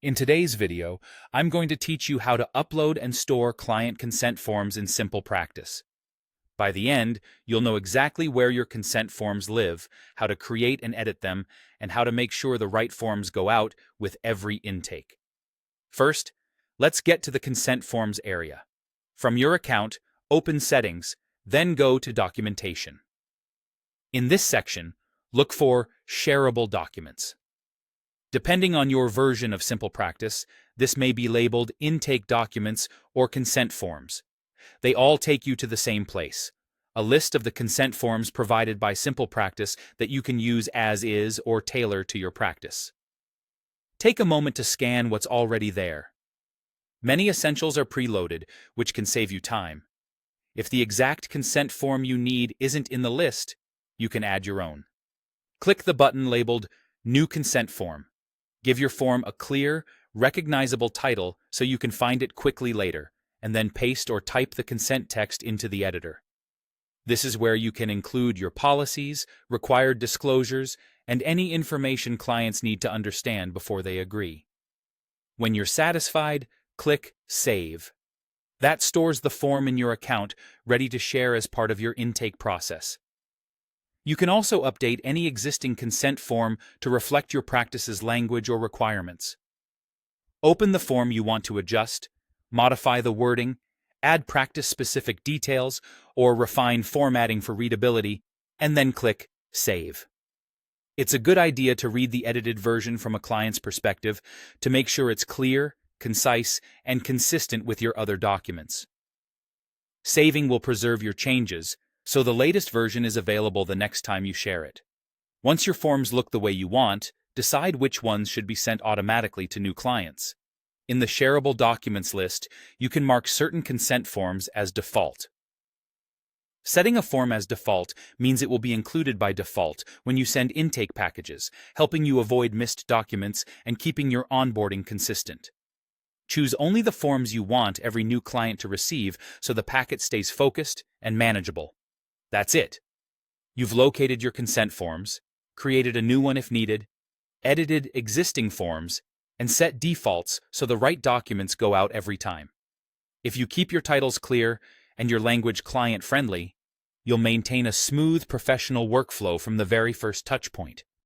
In today's video, I'm going to teach you how to upload and store client consent forms in SimplePractice. By the end, you'll know exactly where your consent forms live, how to create and edit them, and how to make sure the right forms go out with every intake. First, let's get to the consent forms area. From your account, open Settings, then go to Documentation. In this section, look for Shareable Documents. Depending on your version of SimplePractice, this may be labeled Intake Documents or Consent Forms. They all take you to the same place, a list of the consent forms provided by SimplePractice that you can use as is or tailor to your practice. Take a moment to scan what's already there. Many essentials are preloaded, which can save you time. If the exact consent form you need isn't in the list, you can add your own. Click the button labeled New Consent Form. Give your form a clear, recognizable title so you can find it quickly later, and then paste or type the consent text into the editor. This is where you can include your policies, required disclosures, and any information clients need to understand before they agree. When you're satisfied, click Save. That stores the form in your account, ready to share as part of your intake process. You can also update any existing consent form to reflect your practice's language or requirements. Open the form you want to adjust, modify the wording, add practice-specific details, or refine formatting for readability, and then click Save. It's a good idea to read the edited version from a client's perspective to make sure it's clear, concise, and consistent with your other documents. Saving will preserve your changes, so the latest version is available the next time you share it. Once your forms look the way you want, decide which ones should be sent automatically to new clients. In the Shareable Documents list, you can mark certain consent forms as default. Setting a form as default means it will be included by default when you send intake packages, helping you avoid missed documents and keeping your onboarding consistent. Choose only the forms you want every new client to receive so the packet stays focused and manageable. That's it. You've located your consent forms, created a new one if needed, edited existing forms, and set defaults so the right documents go out every time. If you keep your titles clear and your language client-friendly, you'll maintain a smooth professional workflow from the very first touchpoint.